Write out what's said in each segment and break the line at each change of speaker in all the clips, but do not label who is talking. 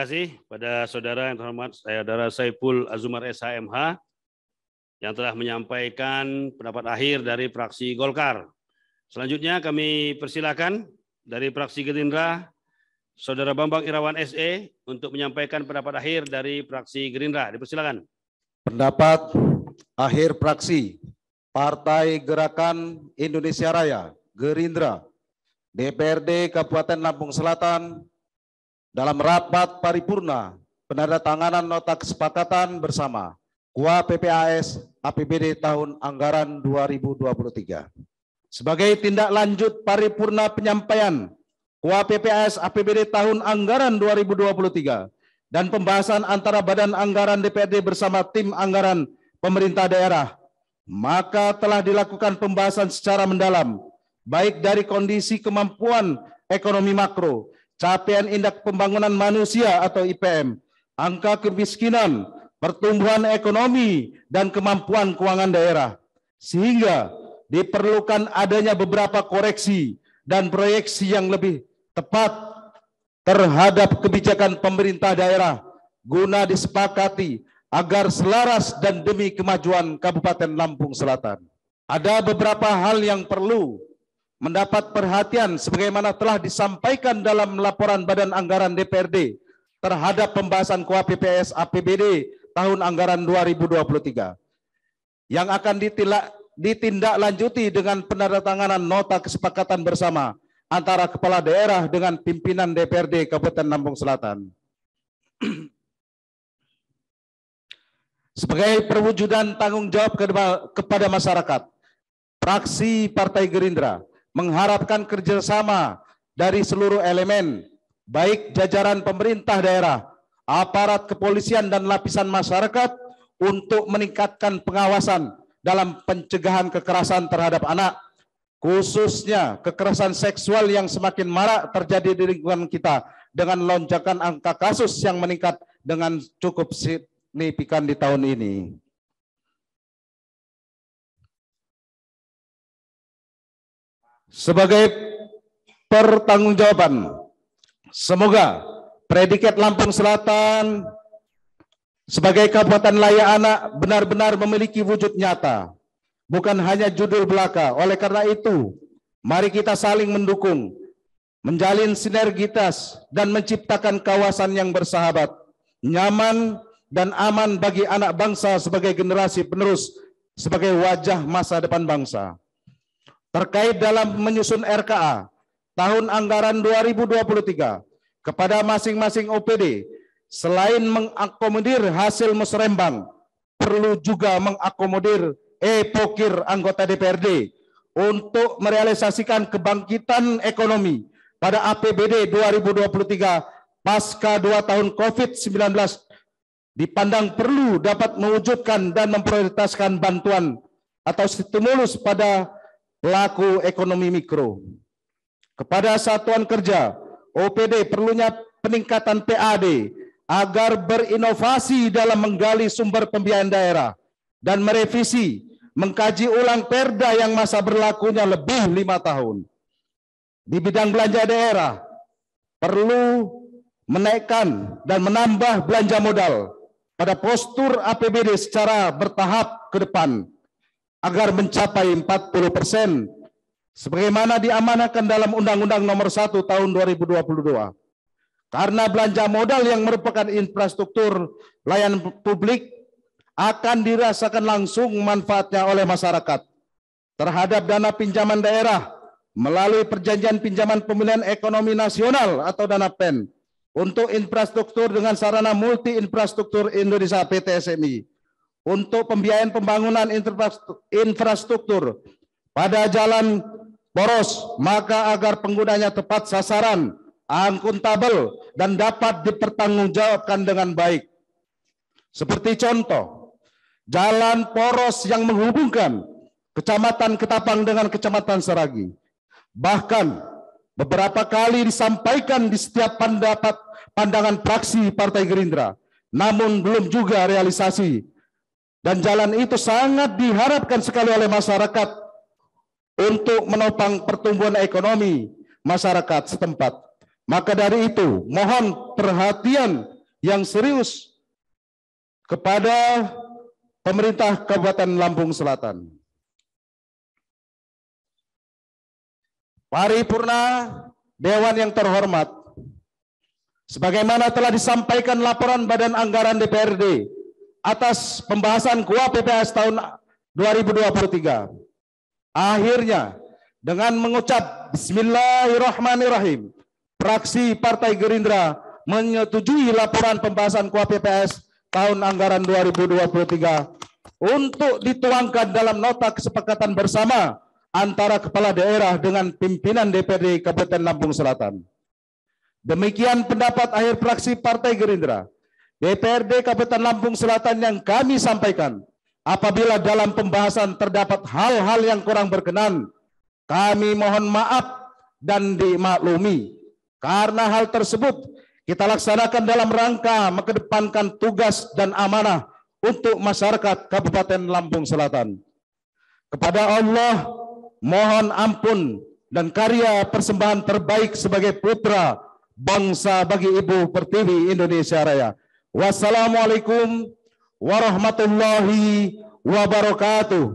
kasih pada saudara yang terhormat, Saudara Saiful Azumar SHMH yang telah menyampaikan pendapat akhir dari fraksi Golkar. Selanjutnya kami persilakan dari fraksi Gerindra, Saudara Bambang Irawan SE untuk menyampaikan pendapat akhir dari fraksi Gerindra. Dipersilakan.
Pendapat akhir fraksi Partai Gerakan Indonesia Raya, Gerindra, DPRD Kabupaten Lampung Selatan dalam rapat paripurna penandatanganan nota kesepakatan bersama KUA PPAS APBD tahun anggaran 2023. Sebagai tindak lanjut paripurna penyampaian KUA PPAS APBD tahun anggaran 2023 dan pembahasan antara Badan Anggaran DPRD bersama tim anggaran pemerintah daerah, maka telah dilakukan pembahasan secara mendalam baik dari kondisi kemampuan ekonomi makro, capaian indeks pembangunan manusia atau IPM, angka kemiskinan, pertumbuhan ekonomi, dan kemampuan keuangan daerah. Sehingga diperlukan adanya beberapa koreksi dan proyeksi yang lebih tepat terhadap kebijakan pemerintah daerah guna disepakati agar selaras dan demi kemajuan Kabupaten Lampung Selatan. Ada beberapa hal yang perlu mendapat perhatian sebagaimana telah disampaikan dalam laporan Badan Anggaran DPRD terhadap pembahasan KUA PPAS APBD tahun anggaran 2023 yang akan ditindaklanjuti dengan penandatanganan nota kesepakatan bersama antara kepala daerah dengan pimpinan DPRD Kabupaten Lampung Selatan. Sebagai perwujudan tanggung jawab kepada masyarakat, fraksi Partai Gerindra mengharapkan kerjasama dari seluruh elemen, baik jajaran pemerintah daerah, aparat kepolisian, dan lapisan masyarakat untuk meningkatkan pengawasan dalam pencegahan kekerasan terhadap anak, khususnya kekerasan seksual yang semakin marak terjadi di lingkungan kita dengan lonjakan angka kasus yang meningkat dengan cukup signifikan di tahun ini. Sebagai pertanggungjawaban, semoga predikat Lampung Selatan sebagai kabupaten layak anak benar-benar memiliki wujud nyata, bukan hanya judul belaka. Oleh karena itu, mari kita saling mendukung, menjalin sinergitas, dan menciptakan kawasan yang bersahabat, nyaman, dan aman bagi anak bangsa sebagai generasi penerus, sebagai wajah masa depan bangsa. Terkait dalam menyusun RKA tahun anggaran 2023 kepada masing-masing OPD, selain mengakomodir hasil musrembang, perlu juga mengakomodir pokir anggota DPRD untuk merealisasikan kebangkitan ekonomi pada APBD 2023 pasca 2 tahun COVID-19 dipandang perlu dapat mewujudkan dan memprioritaskan bantuan atau stimulus pada pelaku ekonomi mikro. Kepada satuan kerja, OPD perlunya peningkatan PAD agar berinovasi dalam menggali sumber pembiayaan daerah dan merevisi, mengkaji ulang perda yang masa berlakunya lebih 5 tahun. Di bidang belanja daerah, perlu menaikkan dan menambah belanja modal pada postur APBD secara bertahap ke depan agar mencapai 40% sebagaimana diamanahkan dalam Undang-Undang Nomor 1 Tahun 2022. Karena belanja modal yang merupakan infrastruktur layanan publik akan dirasakan langsung manfaatnya oleh masyarakat terhadap dana pinjaman daerah melalui Perjanjian Pinjaman Pemulihan Ekonomi Nasional atau dana PEN untuk infrastruktur dengan sarana multi infrastruktur Indonesia PTSMI. Untuk pembiayaan pembangunan infrastruktur pada jalan poros, maka agar penggunanya tepat sasaran, akuntabel, dan dapat dipertanggungjawabkan dengan baik. Seperti contoh, jalan poros yang menghubungkan Kecamatan Ketapang dengan Kecamatan Seragi. Bahkan beberapa kali disampaikan di setiap pandangan fraksi Partai Gerindra, namun belum juga realisasi. Dan jalan itu sangat diharapkan sekali oleh masyarakat untuk menopang pertumbuhan ekonomi masyarakat setempat. Maka dari itu, mohon perhatian yang serius kepada pemerintah Kabupaten Lampung Selatan. Paripurna Dewan yang terhormat, sebagaimana telah disampaikan laporan Badan Anggaran DPRD atas pembahasan KUA PPS tahun 2023. Akhirnya, dengan mengucap Bismillahirrahmanirrahim, fraksi Partai Gerindra menyetujui laporan pembahasan KUA PPS tahun anggaran 2023 untuk dituangkan dalam nota kesepakatan bersama antara kepala daerah dengan pimpinan DPRD Kabupaten Lampung Selatan. Demikian pendapat akhir fraksi Partai Gerindra DPRD Kabupaten Lampung Selatan yang kami sampaikan. Apabila dalam pembahasan terdapat hal-hal yang kurang berkenan, kami mohon maaf dan dimaklumi. Karena hal tersebut kita laksanakan dalam rangka mengedepankan tugas dan amanah untuk masyarakat Kabupaten Lampung Selatan. Kepada Allah mohon ampun dan karya persembahan terbaik sebagai putra bangsa bagi Ibu Pertiwi Indonesia Raya. Wassalamualaikum warahmatullahi wabarakatuh.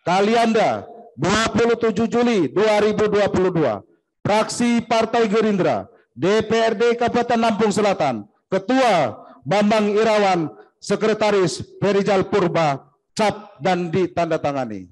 Kalianda 27 Juli 2022, fraksi Partai Gerindra DPRD Kabupaten Lampung Selatan, Ketua Bambang Irawan, Sekretaris Ferijal Purba, cap dan ditandatangani.